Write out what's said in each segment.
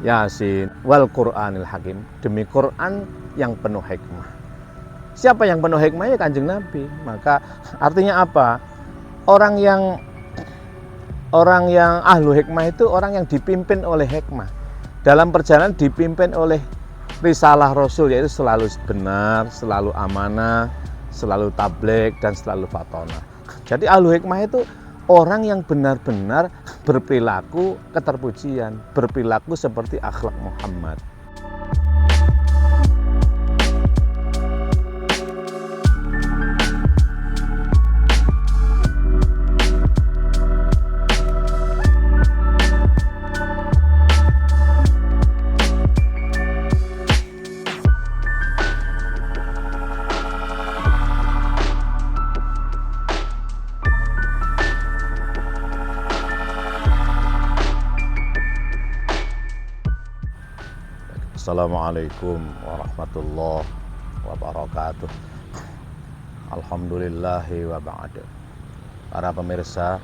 Yasin wal Qur'anil Hakim, demi Quran yang penuh hikmah. Siapa yang penuh hikmah? Ya Kanjeng Nabi. Maka artinya apa? Orang yang ahlu hikmah itu orang yang dipimpin oleh hikmah. Dalam perjalanan dipimpin oleh risalah Rasul, yaitu selalu benar, selalu amanah, selalu tabligh, dan selalu fatonah. Jadi ahlu hikmah itu orang yang benar-benar berperilaku keterpujian, berperilaku seperti akhlak Muhammad. Assalamualaikum warahmatullahi wabarakatuh. Alhamdulillahi wa ba'du. Para pemirsa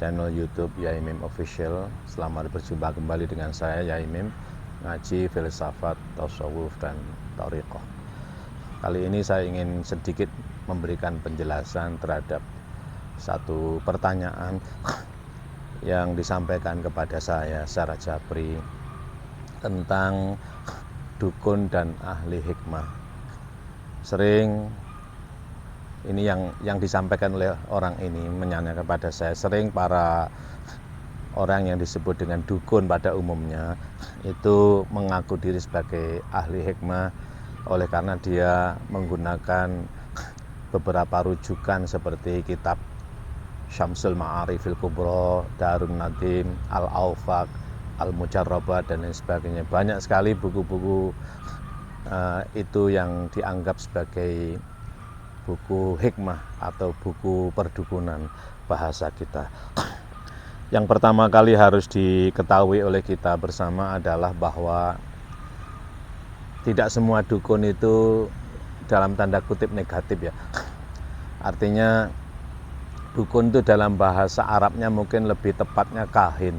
channel YouTube Yaimim Official, selamat berjumpa kembali dengan saya Yaimim, ngaji filsafat, tasawuf, dan thariqah. Kali ini saya ingin sedikit memberikan penjelasan terhadap satu pertanyaan yang disampaikan kepada saya secara japri tentang dukun dan ahli hikmah. Sering ini yang disampaikan oleh orang ini menanyakan kepada saya, sering para orang yang disebut dengan dukun pada umumnya itu mengaku diri sebagai ahli hikmah oleh karena dia menggunakan beberapa rujukan seperti kitab Syamsul Ma'arifil Kubra, Darun Nadim, Al-Awfaq, Al-Mujarrabat, dan lain sebagainya. Banyak sekali buku-buku itu yang dianggap sebagai buku hikmah atau buku perdukunan bahasa kita. Yang pertama kali harus diketahui oleh kita bersama adalah bahwa tidak semua dukun itu dalam tanda kutip negatif ya. Artinya dukun itu dalam bahasa Arabnya mungkin lebih tepatnya kahin.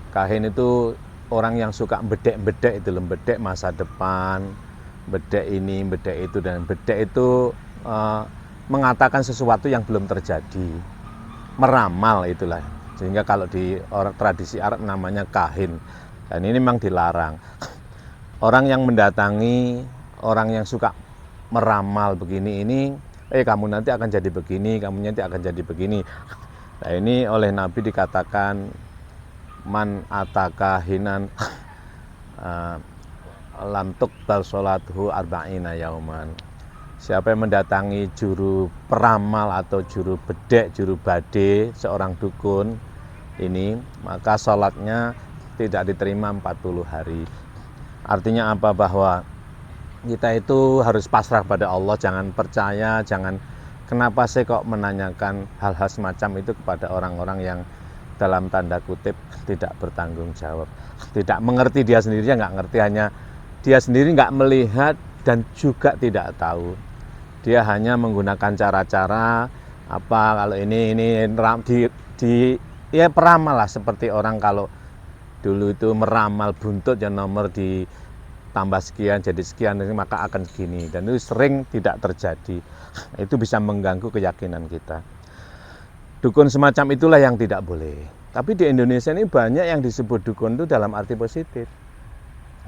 Kahin itu orang yang suka bedek-bedek itu, bedek masa depan, bedek ini, bedek itu, dan bedek itu mengatakan sesuatu yang belum terjadi, meramal itulah. Sehingga kalau di tradisi Arab namanya kahin, dan ini memang dilarang. Orang yang mendatangi orang yang suka meramal begini ini, kamu nanti akan jadi begini, kamu nanti akan jadi begini. Nah ini oleh Nabi dikatakan man ataka hinan lam tuqbal sholatuhu arba'ina yauman. Siapa yang mendatangi juru peramal atau juru bedek, juru bade, seorang dukun ini, maka sholatnya tidak diterima 40 hari. Artinya apa? Bahwa kita itu harus pasrah pada Allah, jangan percaya, jangan kenapa saya kok menanyakan hal-hal semacam itu kepada orang-orang yang dalam tanda kutip tidak bertanggung jawab, tidak mengerti, dia sendiri nggak ngerti, hanya dia sendiri nggak melihat dan juga tidak tahu. Dia hanya menggunakan cara-cara apa, kalau ini ya peramal lah, seperti orang kalau dulu itu meramal buntut yang nomor ditambah sekian jadi sekian, maka akan segini, dan itu sering tidak terjadi. Itu bisa mengganggu keyakinan kita. Dukun semacam itulah yang tidak boleh. Tapi di Indonesia ini banyak yang disebut dukun itu dalam arti positif.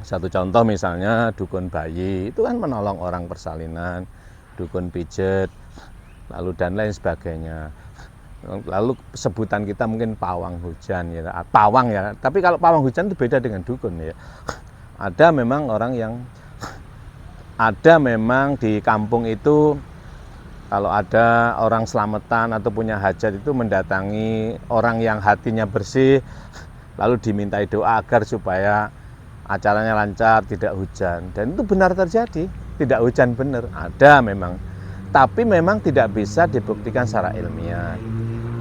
Satu contoh misalnya dukun bayi, itu kan menolong orang persalinan, dukun pijet, lalu dan lain sebagainya. Lalu sebutan kita mungkin pawang hujan ya, pawang ya. Tapi kalau pawang hujan itu beda dengan dukun ya. Ada memang di kampung itu, kalau ada orang selamatan atau punya hajat itu mendatangi orang yang hatinya bersih, lalu dimintai doa agar supaya acaranya lancar, tidak hujan. Dan itu benar terjadi, tidak hujan benar, ada memang. Tapi memang tidak bisa dibuktikan secara ilmiah.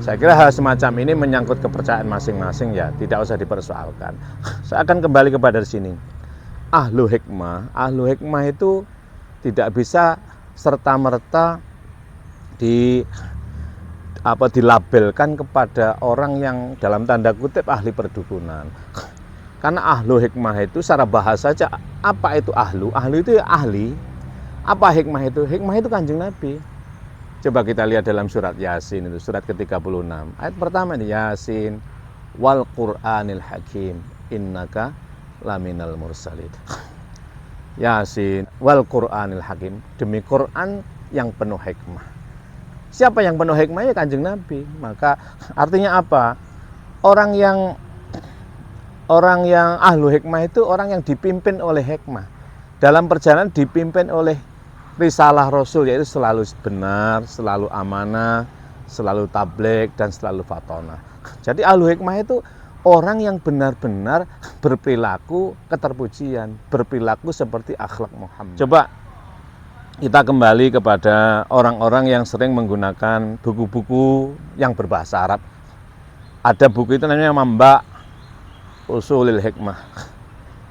Saya kira hal semacam ini menyangkut kepercayaan masing-masing ya, tidak usah dipersoalkan. Saya akan kembali kepada sini. Ahlu hikmah itu tidak bisa serta-merta dilabelkan kepada orang yang dalam tanda kutip ahli perdukunan. Karena ahlu hikmah itu secara bahasa saja, apa itu ahlu? Ahlu itu ya ahli. Apa hikmah itu? Hikmah itu Kanjeng Nabi. Coba kita lihat dalam surat Yasin itu, surat ke-36. Ayat pertama ini, Yasin wal Qur'anil Hakim innaka laminal mursalin. Yasin wal Qur'anil Hakim, demi Quran yang penuh hikmah. Siapa yang penuh hikmah? Ya Kanjeng Nabi. Maka artinya apa? Orang yang ahlu hikmah itu orang yang dipimpin oleh hikmah. Dalam perjalanan dipimpin oleh risalah Rasul, yaitu selalu benar, selalu amanah, selalu tabligh, dan selalu fatonah. Jadi ahlu hikmah itu orang yang benar-benar berperilaku keterpujian, berperilaku seperti akhlak Muhammad. Coba kita kembali kepada orang-orang yang sering menggunakan buku-buku yang berbahasa Arab. Ada buku itu namanya Mamba Usulil Hikmah,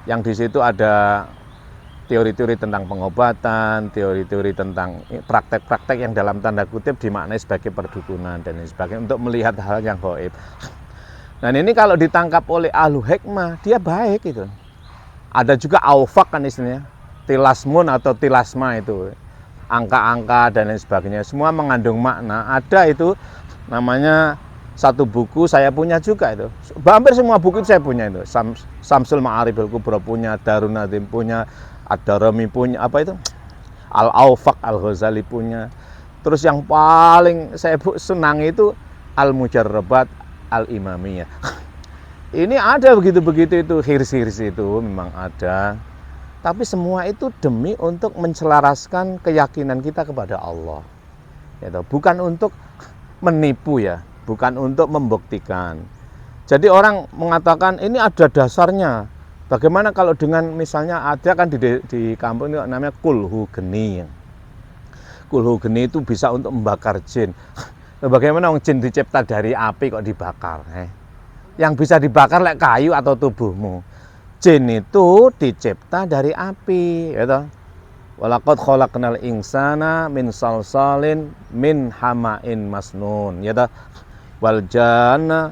yang di situ ada teori-teori tentang pengobatan, teori-teori tentang praktek-praktek yang dalam tanda kutip dimaknai sebagai perdukunan dan sebagainya untuk melihat hal yang gaib. Dan ini kalau ditangkap oleh ahlu hikmah, dia baik itu. Ada juga aufak kan istilahnya, tilasmun atau tilasma itu, angka-angka dan lain sebagainya, semua mengandung makna. Ada itu namanya satu buku saya punya juga itu. Hampir semua buku itu saya punya itu. Samsul Ma'arif Al-Kubra punya, Darun Nadim punya, Ad-Darimi punya, apa itu? Al-Aufaq Al-Ghazali punya. Terus yang paling saya senang itu Al-Mujarrabat Al-Imamiyah. Ini ada begitu-begitu itu, hirs-hirs itu memang ada. Tapi semua itu demi untuk mencelaraskan keyakinan kita kepada Allah. Gitu. Bukan untuk menipu ya. Bukan untuk membuktikan. Jadi orang mengatakan ini ada dasarnya. Bagaimana kalau dengan misalnya ada kan di kampung ini namanya kulhu geni. Kulhu geni itu bisa untuk membakar jin. Bagaimana orang jin dicipta dari api kok dibakar? Yang bisa dibakar lek kayu atau tubuhmu. Jin itu dicipta dari api, gitu. Walaqad khalaqnal insana min salsalin min hama'in masnun, gitu. Wal janna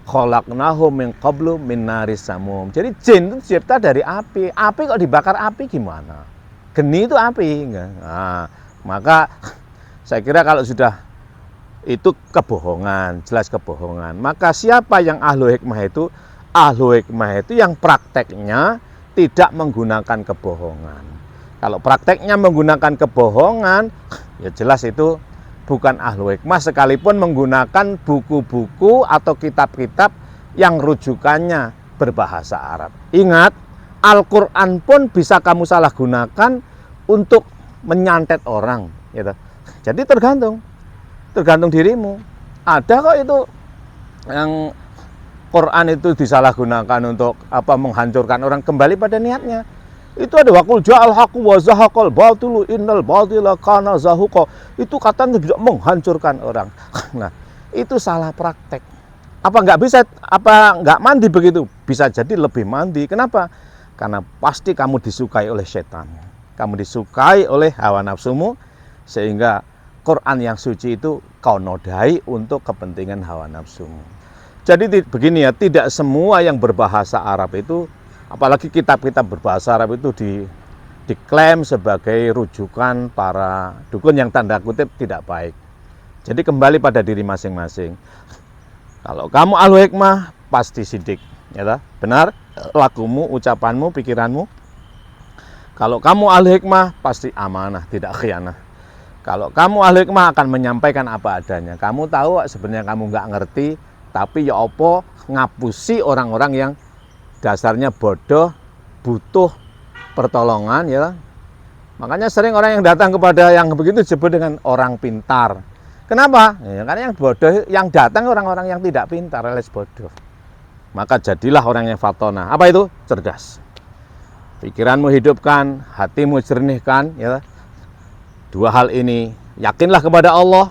khalaqnahu min qablu min naris samum. Jadi jin itu dicipta dari api. Api kok dibakar api gimana? Geni itu api. Nah, maka saya kira kalau sudah itu kebohongan, jelas kebohongan. Maka siapa yang ahlu hikmah itu? Ahlu hikmah itu yang prakteknya tidak menggunakan kebohongan. Kalau prakteknya menggunakan kebohongan, ya jelas itu bukan ahlu hikmah, sekalipun menggunakan buku-buku atau kitab-kitab yang rujukannya berbahasa Arab. Ingat, Al-Quran pun bisa kamu salah gunakan untuk menyantet orang, gitu. Jadi tergantung dirimu. Ada kok itu yang Quran itu disalahgunakan untuk menghancurkan orang, kembali pada niatnya. Itu ada waqul ja'al haqqu wa zahaqal batilu innal batila kana zahuqa. Itu katanya tidak menghancurkan orang. Nah, itu salah praktek. Nggak mandi begitu? Bisa jadi lebih mandi. Kenapa? Karena pasti kamu disukai oleh setan. Kamu disukai oleh hawa nafsumu, sehingga Quran yang suci itu kau nodai untuk kepentingan hawa nafsumu. Jadi begini ya, tidak semua yang berbahasa Arab itu, apalagi kitab-kitab berbahasa Arab itu diklaim sebagai rujukan para dukun yang tanda kutip tidak baik. Jadi kembali pada diri masing-masing. Kalau kamu ahlu hikmah, pasti sidik, ya, benar lakumu, ucapanmu, pikiranmu. Kalau kamu ahlu hikmah, pasti amanah, tidak khianah. Kalau kamu ahlu hikmah akan menyampaikan apa adanya. Kamu tahu sebenarnya kamu nggak ngerti, tapi ya opo ngapusi orang-orang yang dasarnya bodoh, butuh pertolongan, ya. Makanya sering orang yang datang kepada yang begitu disebut dengan orang pintar. Kenapa? Ya, karena yang bodoh, yang datang orang-orang yang tidak pintar alias bodoh. Maka jadilah orang yang fatona. Apa itu? Cerdas. Pikiranmu hidupkan, hatimu jernihkan, ya. Dua hal ini, yakinlah kepada Allah,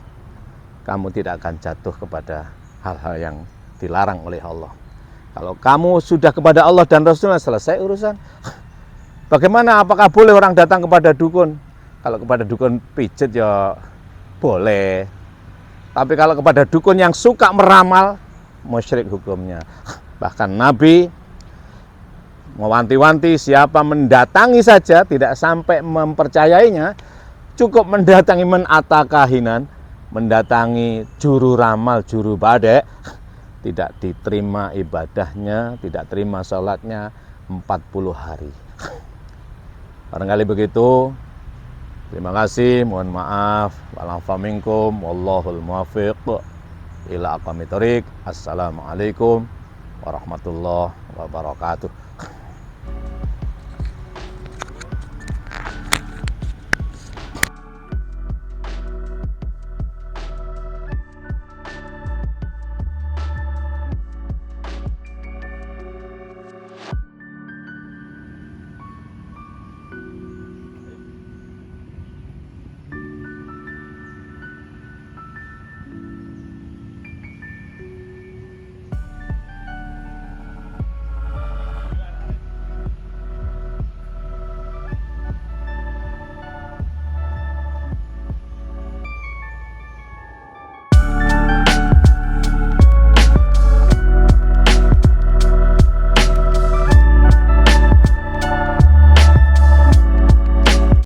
kamu tidak akan jatuh kepada hal-hal yang dilarang oleh Allah. Kalau kamu sudah kepada Allah dan Rasulnya, selesai urusan. Bagaimana? Apakah boleh orang datang kepada dukun? Kalau kepada dukun pijet ya boleh. Tapi kalau kepada dukun yang suka meramal, musyrik hukumnya. Bahkan Nabi mewanti-wanti siapa mendatangi saja, tidak sampai mempercayainya, cukup mendatangi menatakahinan, mendatangi juru ramal, juru badek, tidak diterima ibadahnya, tidak terima sholatnya 40 hari. Barangkali begitu. Terima kasih, mohon maaf. Wa'alaikum minkum, wallahul muwaffiq ila aqwamit thoriq. Assalamualaikum warahmatullahi wabarakatuh.